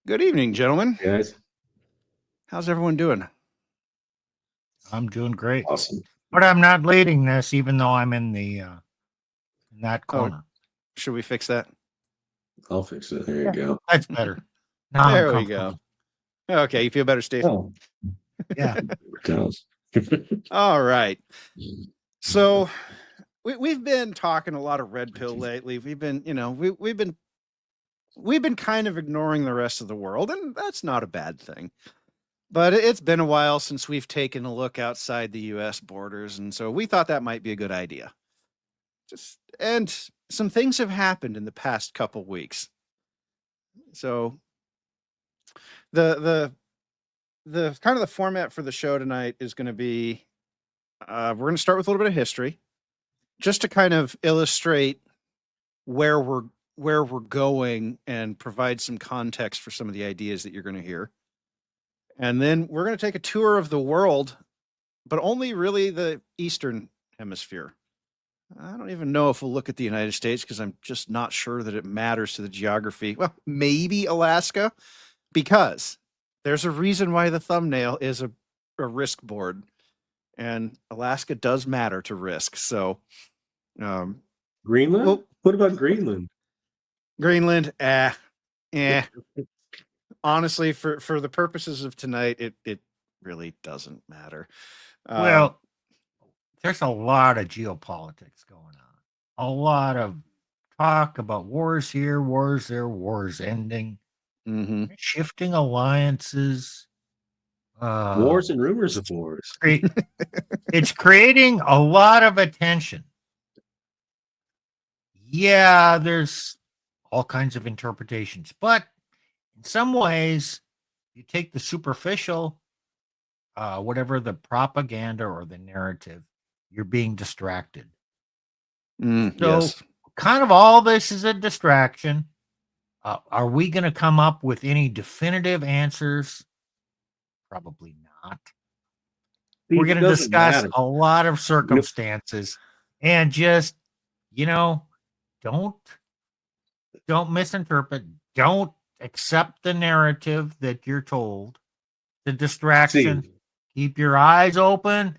Good evening, gentlemen. Guys, How's everyone doing? I'm doing great, awesome. but I'm not leading this, even though I'm in that Oh, corner. should we fix that? I'll fix it. There you Yeah. go. That's better. Now I'm There we go. comfortable. Okay, you feel better, Steve? Oh, Yeah. does. All right. So we've been talking a lot of red pill lately. We've been, we've been kind of ignoring the rest of the world, and that's not a bad thing. But it's been a while since we've taken a look outside the U.S. borders, and so we thought that might be a good idea. And some things have happened in the past couple weeks. So the the kind of the format for the show tonight is going to be we're going to start with a little bit of history, just to kind of illustrate where we're going and provide some context for some of the ideas that you're going to hear. And then we're going to take a tour of the world, but only really the Eastern Hemisphere. I don't even know if we'll look at the United States because I'm just not sure that it matters to the geography. Well, maybe Alaska, because there's a reason why the thumbnail is a risk board, and Alaska does matter to risk. So, Greenland? well, What about Greenland? Greenland, honestly, for the purposes of tonight, it really doesn't matter. Well, there's a lot of geopolitics going on. A lot of talk about wars here, wars there, wars ending, shifting alliances. Wars and rumors of wars. It's creating a lot of attention. Yeah, there's all kinds of interpretations, but in some ways, you take the superficial, whatever the propaganda or the narrative, you're being distracted. So, yes. kind of all this is a distraction. Are we going to come up with any definitive answers? Probably not. We're going to discuss a lot of circumstances and just, don't misinterpret. Don't accept the narrative that you're told. The distraction. Steve. Keep your eyes open.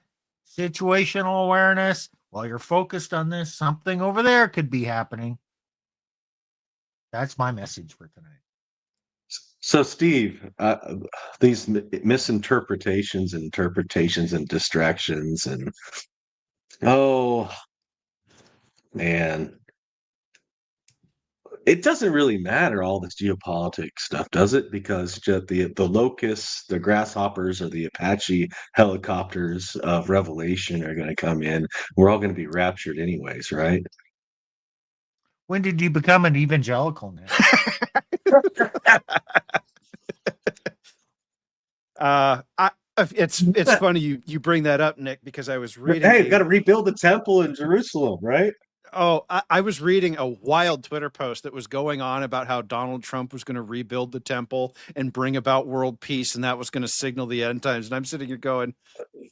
Situational awareness. While you're focused on this, something over there could be happening. That's my message for tonight. So, Steve, these misinterpretations, interpretations, and distractions, and oh man, it doesn't really matter all this geopolitics stuff, does it? Because just the locusts, the grasshoppers, or the Apache helicopters of Revelation are going to come in. We're all going to be raptured, anyways, right? When did you become an evangelical now? It's funny you bring that up, Nick, because I was reading. Hey, we've got to rebuild the temple in Jerusalem, right? Oh, I was reading a wild Twitter post that was going on about how Donald Trump was going to rebuild the temple and bring about world peace, and that was going to signal the end times. And I'm sitting here going,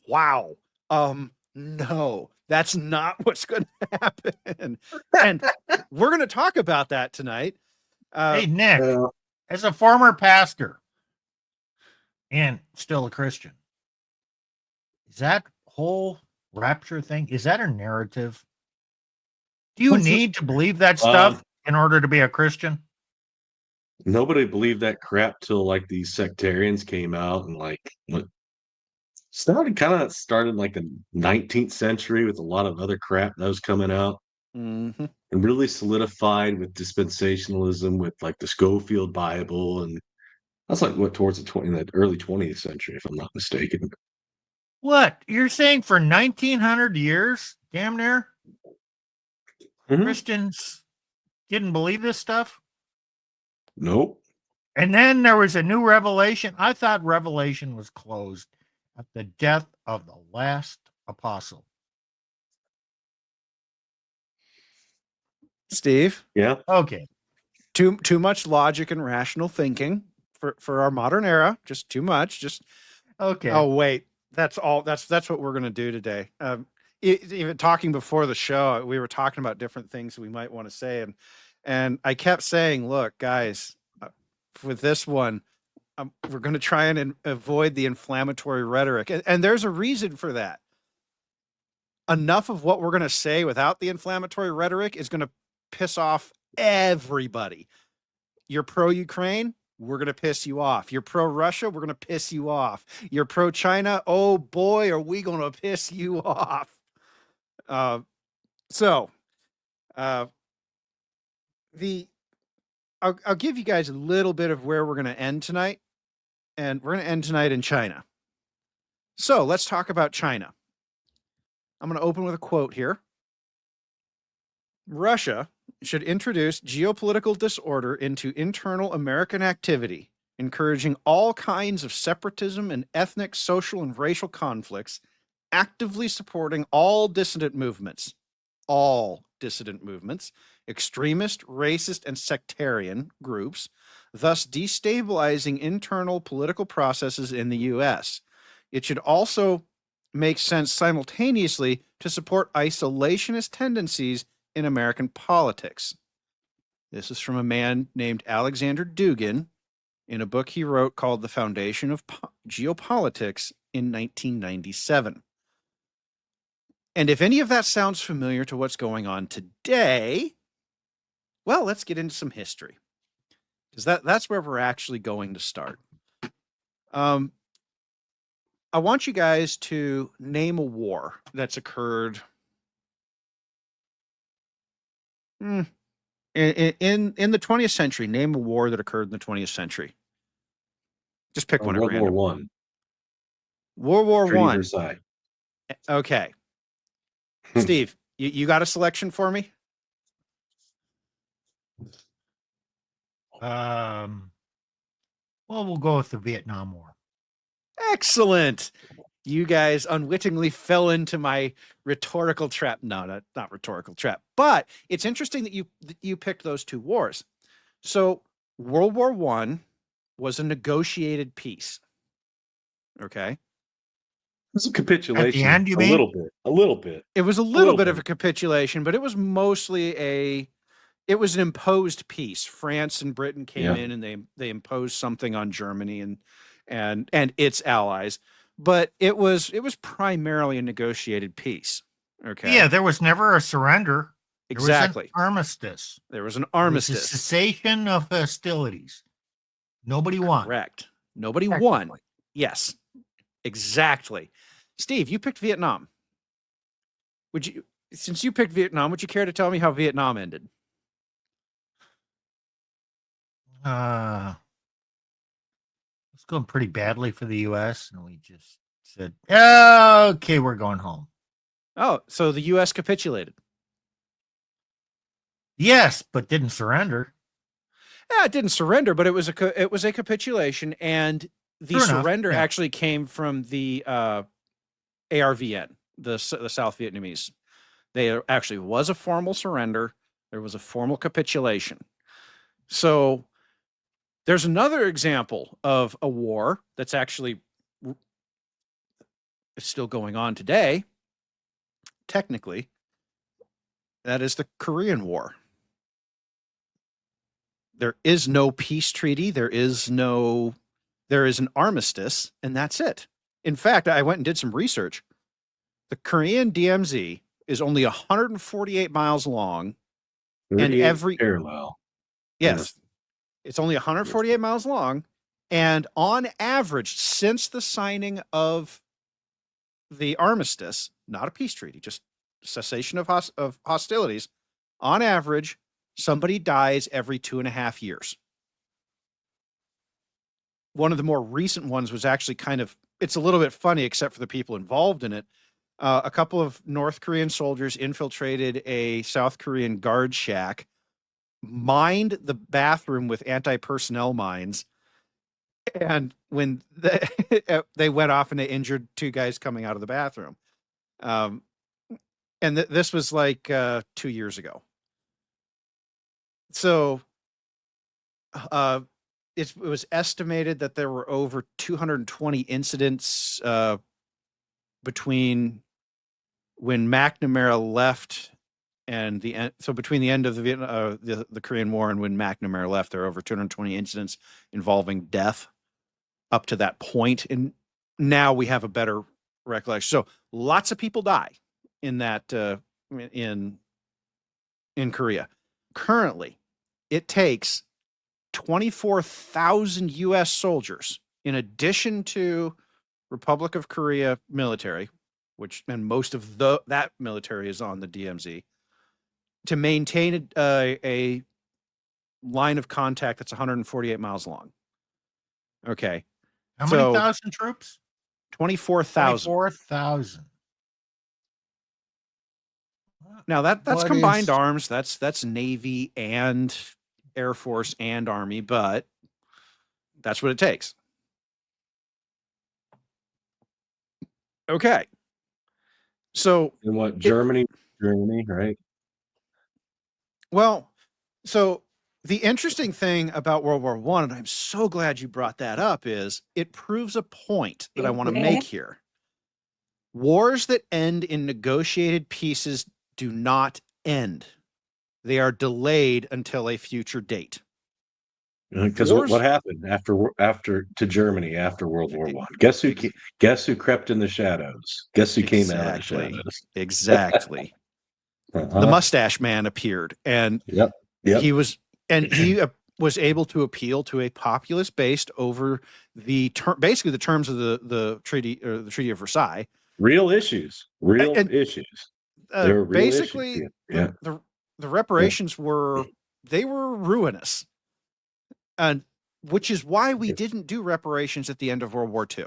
"Wow, no, that's not what's going to happen." And we're going to talk about that tonight. Hey, Nick, as a former pastor and still a Christian, is that whole rapture thing, is that a narrative? Do you need to believe that stuff in order to be a Christian? Nobody believed that crap till like these sectarians came out and like started like the 19th century with a lot of other crap that was coming out. Mm-hmm. And really solidified with dispensationalism, with like the Schofield Bible, and that's like what towards the early 20th century, if I'm not mistaken. What you're saying for 1900 years, damn near, Christians didn't believe this stuff? Nope. And then there was a new revelation. I thought Revelation was closed at the death of the last apostle. Steve? Yeah. Okay. Too much logic and rational thinking for our modern era. Just too much. Just okay. Oh wait, that's all. That's what we're gonna do today. Even talking before the show, we were talking about different things we might want to say, and I kept saying, "Look, guys, with this one, we're going to try and avoid the inflammatory rhetoric. And there's a reason for that. Enough of what we're going to say without the inflammatory rhetoric is going to piss off everybody. You're pro-Ukraine, we're going to piss you off. You're pro-Russia, we're going to piss you off. You're pro-China, oh boy, are we going to piss you off. I'll give you guys a little bit of where we're going to end tonight. And we're going to end tonight in China. So let's talk about China. I'm going to open with a quote here. Russia should introduce geopolitical disorder into internal American activity, encouraging all kinds of separatism and ethnic, social, and racial conflicts, actively supporting all dissident movements, extremist, racist, and sectarian groups, thus destabilizing internal political processes in the U.S. It should also make sense simultaneously to support isolationist tendencies in American politics. This is from a man named Alexander Dugin in a book he wrote called The Foundation of Geopolitics in 1997. And if any of that sounds familiar to what's going on today, well, let's get into some history. Because that's where we're actually going to start. I want you guys to name a war that's occurred in the 20th century. Name a war that occurred in the 20th century. Just pick one at random. World World War I. War Treaty One. Versailles. Okay. Steve, you got a selection for me? Well, we'll go with the Vietnam War. Excellent. You guys unwittingly fell into my rhetorical trap. No, not rhetorical trap. But it's interesting that you picked those two wars. So World War I was a negotiated peace. Okay. It was a capitulation. At the end, you mean? A little bit. It was a little bit of a capitulation, but it was mostly it was an imposed peace. France and Britain came in and they imposed something on Germany and its allies. But it was primarily a negotiated peace. Okay. Yeah, there was never a surrender. Exactly. There was an armistice. It was a cessation of hostilities. Nobody won. Correct. Nobody won. Yes. Exactly. Steve, you picked Vietnam. Since you picked Vietnam, would you care to tell me how Vietnam ended? It's going pretty badly for the U.S. and we just said, okay, we're going home. Oh, so the U.S. capitulated. Yes, but didn't surrender. Yeah, it didn't surrender, but it was a capitulation, and the surrender actually came from the ARVN, the South Vietnamese. There actually was a formal surrender. There was a formal capitulation. So there's another example of a war that's actually still going on today. Technically, that is the Korean War. There is no peace treaty. There is an armistice, and that's it. In fact, I went and did some research. The Korean DMZ is only 148 miles long, and every parallel. Yes, it's only 148 miles long, and on average, since the signing of the armistice, not a peace treaty, just cessation of hostilities, on average, somebody dies every 2.5 years. One of the more recent ones was actually it's a little bit funny, except for the people involved in it. A couple of North Korean soldiers infiltrated a South Korean guard shack, mined the bathroom with anti-personnel mines, and when they went off and they injured 2 guys coming out of the bathroom. And this was like 2 years ago. So it was estimated that there were over 220 incidents between when McNamara left and so between the end of the Korean War and when McNamara left, there are over 220 incidents involving death up to that point, and now we have a better recollection. So lots of people die in that in Korea. Currently, it takes 24,000 U.S. soldiers in addition to Republic of Korea military, and most of that military is on the DMZ, to maintain a line of contact that's 148 miles long. Okay. How many thousand troops? 24,000. 24,000. Now that's combined arms. That's Navy and Air Force and Army, but that's what it takes. Okay. So and what Germany, right? Well, so the interesting thing about World War I, and I'm so glad you brought that up, is it proves a point that I want to make here. Wars that end in negotiated peaces do not end. They are delayed until a future date. Because what happened after to Germany after World War I? Guess who crept in the shadows? Guess who came out of the shadows? Exactly. The mustache man appeared, and he was able to appeal to a populace based over basically the terms of the treaty, or the Treaty of Versailles. Real issues. Issues. They were real basically issues. Yeah. The reparations were ruinous, and which is why we didn't do reparations at the end of World War II.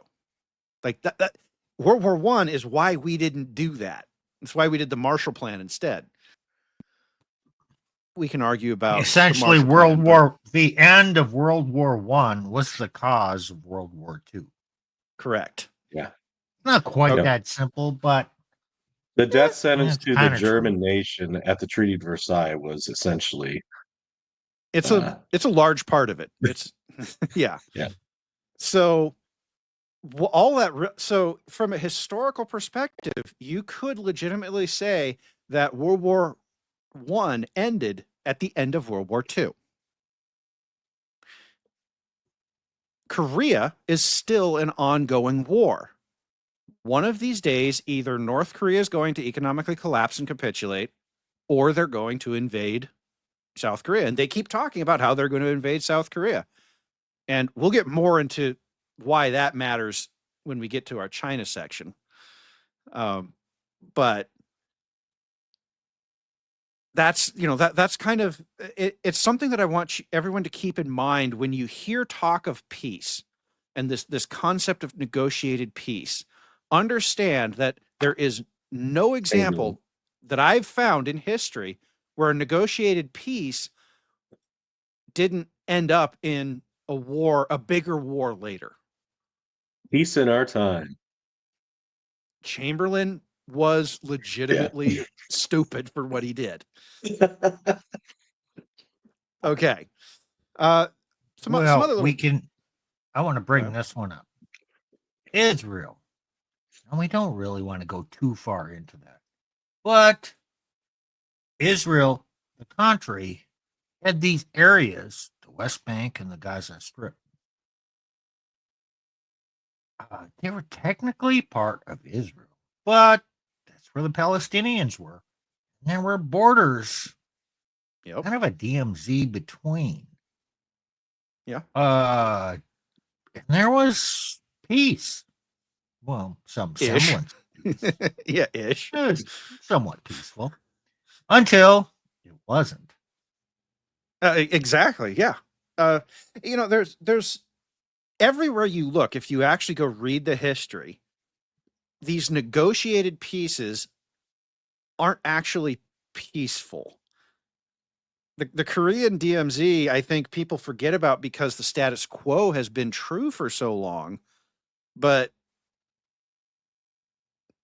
Like that World War I is why we didn't do that. That's why we did the Marshall Plan instead. We can argue about essentially the end of World War I was the cause of World War II. Correct. Yeah. Not quite that simple, but the death sentence to the German nation at the Treaty of Versailles was essentially it's a large part of it. It's yeah. So all that. So from a historical perspective, you could legitimately say that World War I ended at the end of World War II. Korea is still an ongoing war. One of these days, either North Korea is going to economically collapse and capitulate, or they're going to invade South Korea. And they keep talking about how they're going to invade South Korea. And we'll get more into why that matters when we get to our China section. But that's kind of it's something that I want everyone to keep in mind when you hear talk of peace and this concept of negotiated peace. Understand that there is no example that I've found in history where a negotiated peace didn't end up in a bigger war later. Peace in our time. Chamberlain was legitimately stupid for what he did. Okay. I want to bring this one up. Israel. And we don't really want to go too far into that. But Israel, the country, had these areas, the West Bank and the Gaza Strip. They were technically part of Israel, but that's where the Palestinians were. And there were borders, kind of a DMZ between. Yeah. And there was peace. Well, some semblance. Yeah, ish. It was somewhat peaceful until it wasn't. Exactly. Yeah. There's everywhere you look, if you actually go read the history, these negotiated pieces aren't actually peaceful. The Korean DMZ, I think people forget about because the status quo has been true for so long. But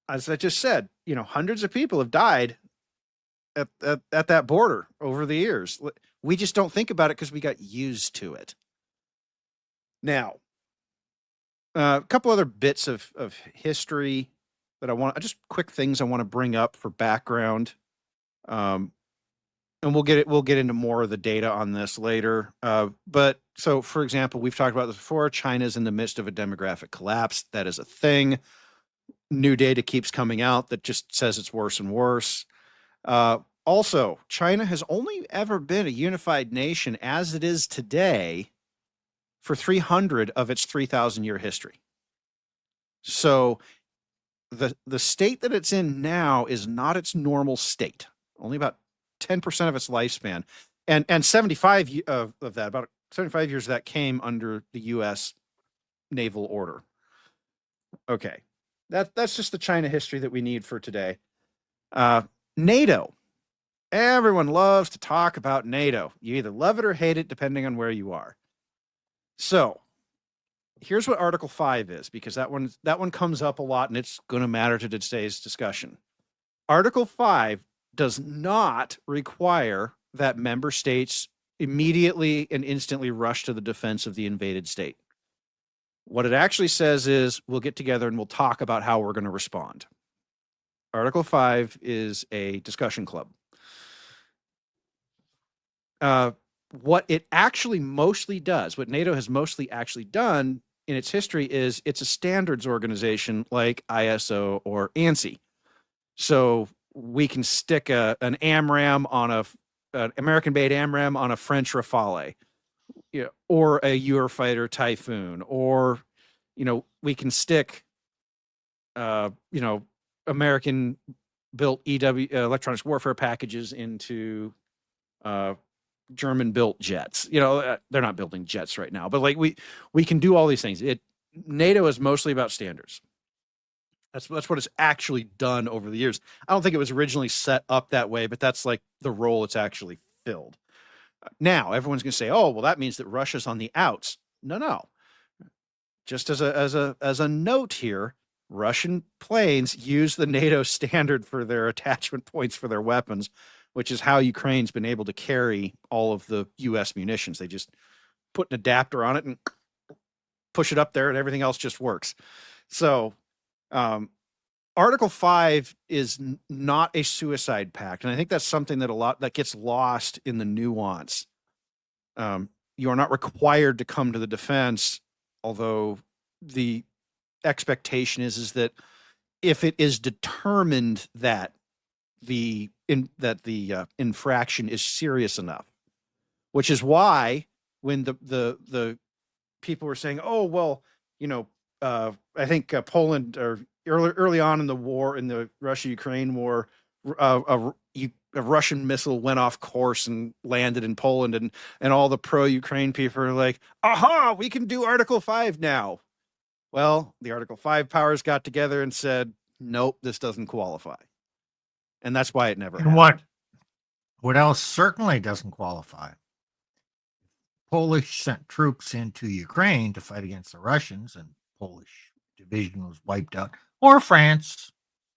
as I just said, hundreds of people have died at that border over the years. We just don't think about it because we got used to it. Now, a couple other bits of history that quick things I want to bring up for background. And we'll get into more of the data on this later. But so, for example, we've talked about this before. China's in the midst of a demographic collapse. That is a thing. New data keeps coming out that just says it's worse and worse. Also, China has only ever been a unified nation as it is today for 300 of its 3,000-year history. So the state that it's in now is not its normal state. Only about 10% of its lifespan, and 75 of that, about 75 years of that came under the U.S. naval order. Okay, that's just the China history that we need for today. NATO. Everyone loves to talk about NATO. You either love it or hate it, depending on where you are. So here's what Article 5 is, because that one comes up a lot, and it's going to matter to today's discussion. Article 5 does not require that member states immediately and instantly rush to the defense of the invaded state. What it actually says is we'll get together and we'll talk about how we're going to respond. Article 5 is a discussion club. What it actually mostly does, what NATO has mostly actually done in its history, is it's a standards organization like ISO or ANSI. So we can stick an AMRAAM on an American-made AMRAAM on a French Rafale, or a Eurofighter Typhoon, or we can stick American-built EW electronics warfare packages into German-built jets. They're not building jets right now, but like we can do all these things. NATO is mostly about standards. That's what it's actually done over the years. I don't think it was originally set up that way, but that's like the role it's actually filled. Now everyone's going to say, "Oh, well, that means that Russia's on the outs." No. Just as a note here, Russian planes use the NATO standard for their attachment points for their weapons, which is how Ukraine's been able to carry all of the U.S. munitions. They just put an adapter on it and push it up there, and everything else just works. So, Article 5 is not a suicide pact, and I think that's something that gets lost in the nuance. You are not required to come to the defense, although the expectation is that if it is determined that the infraction is serious enough, which is why when the people were saying, "Oh, well, I think Poland, or early on in the war, in the Russia-Ukraine war, a Russian missile went off course and landed in Poland, and all the pro-Ukraine people are like, aha, we can do Article 5 now." Well, the Article 5 powers got together and said, nope, this doesn't qualify. And that's why it never happened. What else certainly doesn't qualify? Polish sent troops into Ukraine to fight against the Russians, and Polish division was wiped out, or France,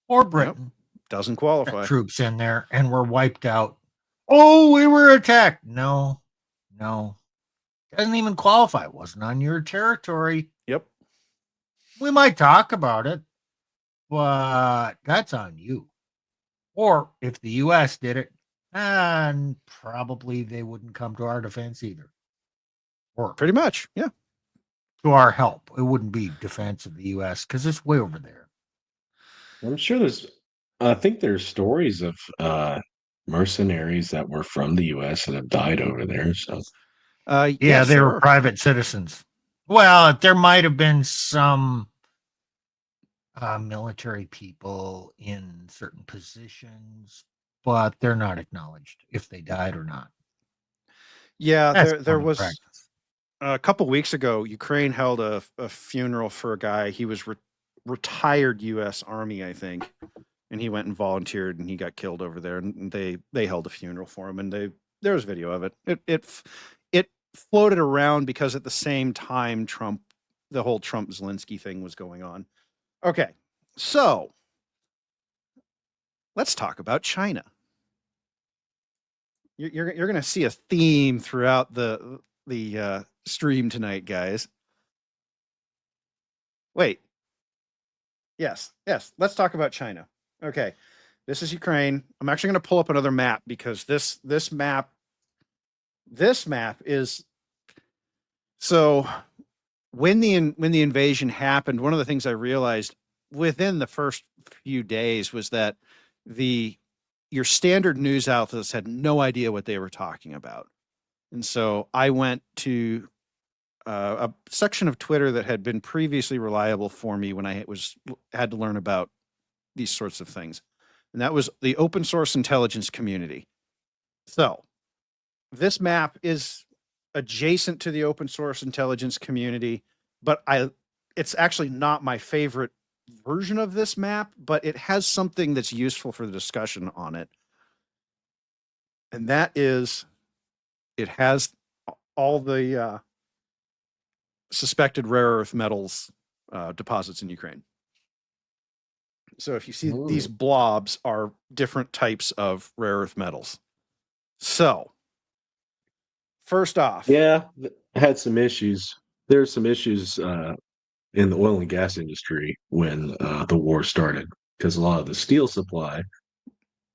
or Britain. Yep. Doesn't qualify. Sent troops in there and were wiped out. Oh, we were attacked. No. Doesn't even qualify. It wasn't on your territory. Yep. We might talk about it, but that's on you. Or if the U.S. did it, and probably they wouldn't come to our defense either. Or pretty much, yeah. To our help. It wouldn't be defense of the U.S. because it's way over there. I'm sure I think there's stories of mercenaries that were from the U.S. that have died over there. So, yeah, they were private citizens. Well, there might have been some military people in certain positions, but they're not acknowledged if they died or not. Yeah, there was practice. A couple weeks ago, Ukraine held a funeral for a guy. He was retired U.S. Army, I think, and he went and volunteered, and he got killed over there. And they held a funeral for him, and there was video of it. It floated around because at the same time the whole Trump Zelensky thing was going on. Okay, so let's talk about China. You're going to see a theme throughout the stream tonight, guys. Wait. Yes. Let's talk about China. Okay. This is Ukraine. I'm actually going to pull up another map because this map is so when the invasion happened, one of the things I realized within the first few days was that your standard news outlets had no idea what they were talking about. And so I went to a section of Twitter that had been previously reliable for me when I had to learn about these sorts of things. And that was the open source intelligence community. So this map is adjacent to the open source intelligence community, but it's actually not my favorite version of this map, but it has something that's useful for the discussion on it. And that is, it has all the suspected rare earth metals deposits in Ukraine. So if you see these blobs are different types of rare earth metals. So first off, Yeah, had some issues. There's some issues in the oil and gas industry when the war started because a lot of the steel supply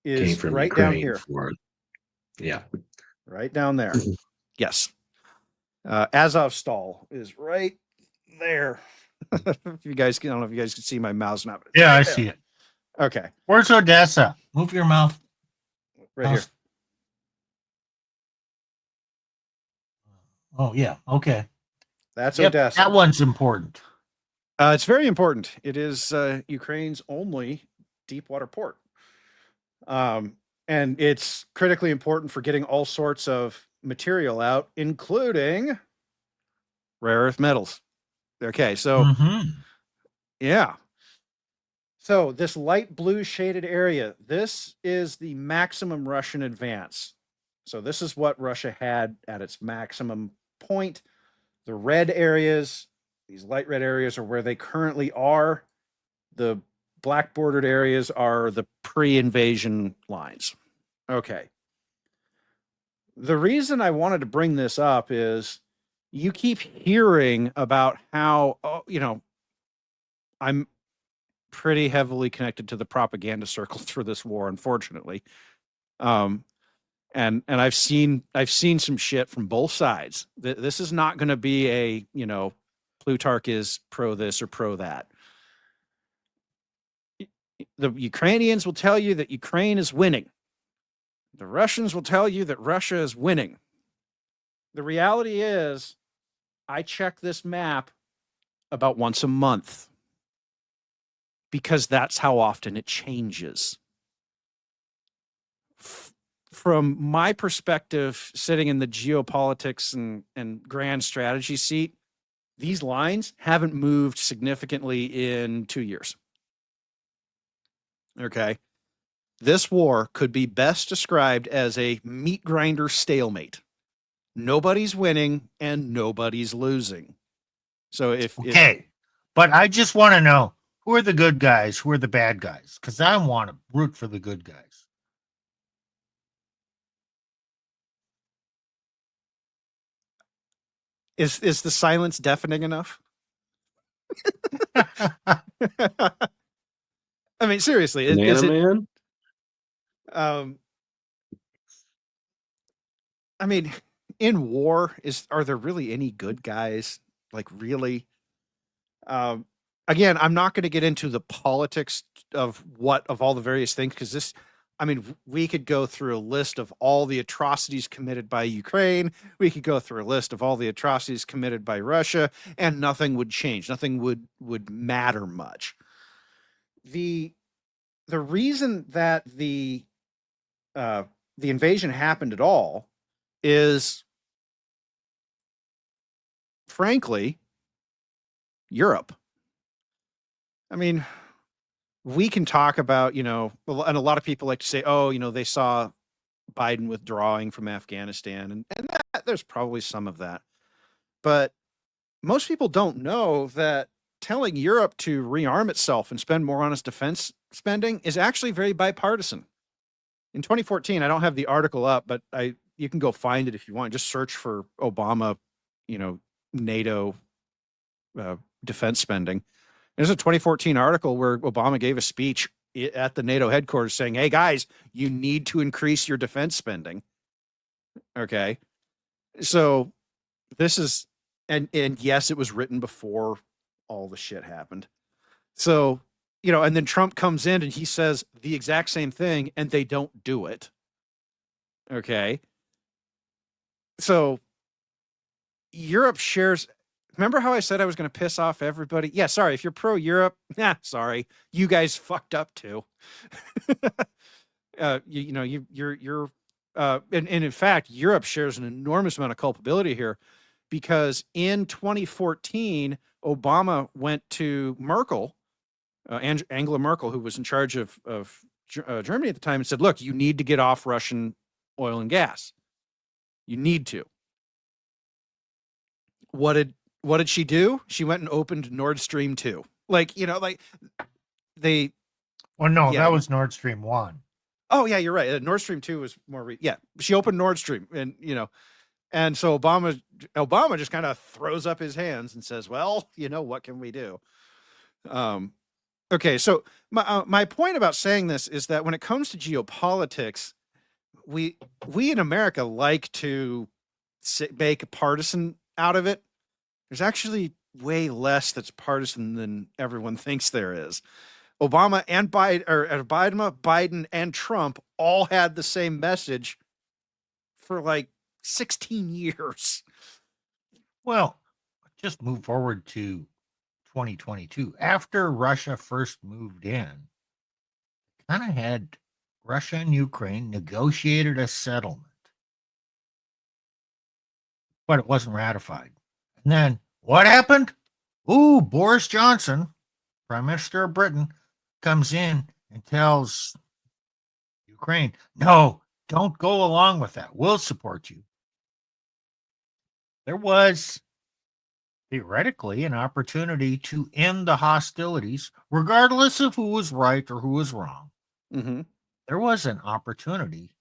came is from right down Ukraine here, for it. Yeah. right down there. Yes. Azovstal is right there. If you guys, I don't know if you guys can see my mouse now. Yeah, right I there. see it. Okay. Where's Odessa? Move your mouth. Right here. Oh, yeah. Okay. That's Yep, Odessa. that one's important. It's very important. It is Ukraine's only deep water port. And it's critically important for getting all sorts of material out, including rare earth metals. Okay, so yeah. So this light blue shaded area, this is the maximum Russian advance. So this is what Russia had at its maximum point. The red areas, these light red areas are where they currently are. The black bordered areas are the pre-invasion lines. Okay. The reason I wanted to bring this up is you keep hearing about how, I'm pretty heavily connected to the propaganda circles for this war, unfortunately. And I've seen some shit from both sides. This is not going to be a, Plutarch is pro this or pro that. The Ukrainians will tell you that Ukraine is winning. The Russians will tell you that Russia is winning. The reality is, I check this map about once a month because that's how often it changes. From my perspective, sitting in the geopolitics and grand strategy seat, these lines haven't moved significantly in 2 years. Okay. This war could be best described as a meat grinder stalemate. Nobody's winning and nobody's losing. So if but I just want to know who are the good guys, who are the bad guys, because I want to root for the good guys. Is the silence deafening enough? I mean, seriously, is it? Man? I mean, in war, are there really any good guys? Like, really? Again, I'm not going to get into the politics of all the various things because we could go through a list of all the atrocities committed by Ukraine. We could go through a list of all the atrocities committed by Russia, and nothing would change. Nothing would matter much. The reason that the invasion happened at all is, frankly, Europe. I mean, we can talk about, and a lot of people like to say, oh, they saw Biden withdrawing from Afghanistan, and there's probably some of that. But most people don't know that telling Europe to rearm itself and spend more on its defense spending is actually very bipartisan. In 2014, I don't have the article up, but you can go find it if you want. Just search for Obama, NATO defense spending. There's a 2014 article where Obama gave a speech at the NATO headquarters saying, "Hey guys, you need to increase your defense spending." Okay. So this is, and yes, it was written before all the shit happened. So, and then Trump comes in and he says the exact same thing and they don't do it. Okay. So Europe shares. Remember how I said I was going to piss off everybody? Yeah, sorry. If you're pro Europe, sorry, you guys fucked up too. You're and in fact, Europe shares an enormous amount of culpability here, because in 2014, Obama went to Merkel, Angela Merkel, who was in charge of Germany at the time, and said, "Look, you need to get off Russian oil and gas. You need to." What did she do? She went and opened Nord Stream 2. They. Well, no, Yeah. that was Nord Stream 1. Oh yeah, you're right. Nord Stream 2 was more. Yeah, she opened Nord Stream, and so Obama just kind of throws up his hands and says, "Well, what can we do?" Okay, so my point about saying this is that when it comes to geopolitics, we in America like to make a partisan out of it. There's actually way less that's partisan than everyone thinks there is. Obama and Biden and Trump all had the same message for like 16 years. Well, just move forward to 2022. After Russia first moved in, kind of had Russia and Ukraine negotiated a settlement, but it wasn't ratified. And then what happened? Ooh, Boris Johnson, Prime Minister of Britain, comes in and tells Ukraine, no, don't go along with that. We'll support you. There was theoretically an opportunity to end the hostilities, regardless of who was right or who was wrong. Mm-hmm. There was an opportunity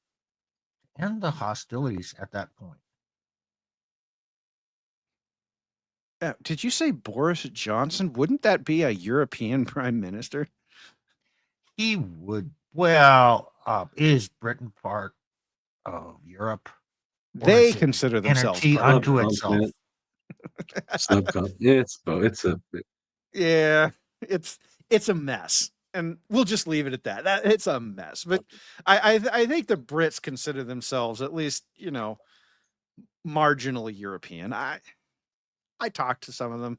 to end the hostilities at that point. Did you say Boris Johnson? Wouldn't that be a European prime minister? He would. Well, is Britain part of Europe? They consider themselves entity unto itself. Yeah, it's a mess, and we'll just leave it at that. It's a mess. But I think the Brits consider themselves at least marginally European. I talked to some of them.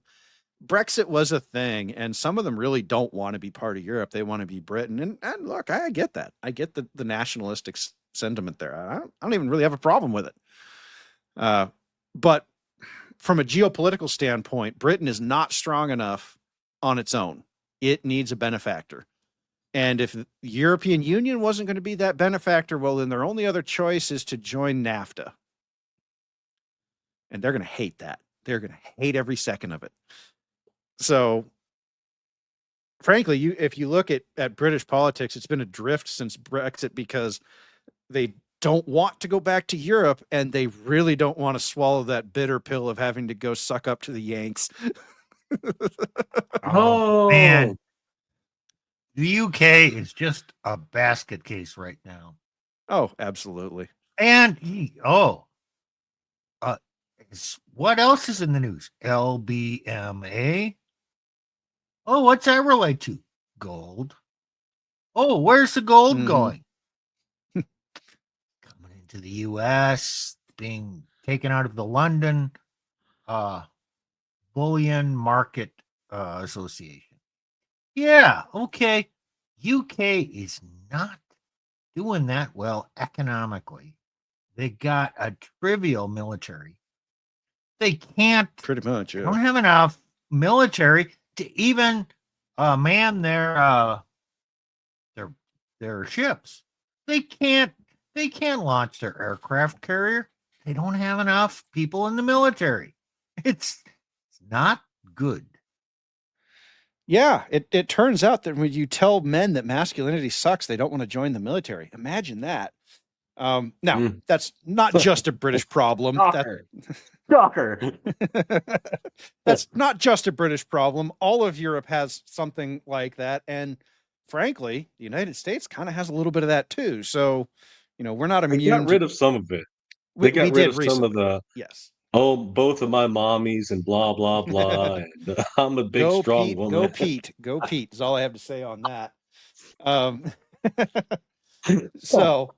Brexit was a thing, and some of them really don't want to be part of Europe. They want to be Britain. And look, I get that. I get the nationalistic sentiment there. I don't even really have a problem with it. But from a geopolitical standpoint, Britain is not strong enough on its own. It needs a benefactor. And if the European Union wasn't going to be that benefactor, well, then their only other choice is to join NAFTA. And they're going to hate that. They're going to hate every second of it. So, frankly, if you look at British politics, it's been adrift since Brexit, because they don't want to go back to Europe, and they really don't want to swallow that bitter pill of having to go suck up to the Yanks. Oh, man. The UK is just a basket case right now. Oh, absolutely. And what else is in the news? LBMA. Oh, what's that relate to? Gold. Oh, where's the gold going? Coming into the U.S., being taken out of the London Bullion Market Association. Yeah, okay. UK is not doing that well economically. They got a trivial military. They can't. Pretty much, yeah. Don't have enough military to even man their ships. They can't launch their aircraft carrier. They don't have enough people in the military. It's not good. Yeah, it turns out that when you tell men that masculinity sucks, they don't want to join the military. Imagine that. Now, that's not just a British problem. Shocker. That's not just a British problem. All of Europe has something like that. And frankly, the United States kind of has a little bit of that too. So, we're not They immune got rid of some of it. They we got rid did of some of recently. the, Yes. oh, both of my mommies and blah, blah, blah. And I'm a big, Go strong Pete, woman. go Pete, go Pete is all I have to say on that. Um, so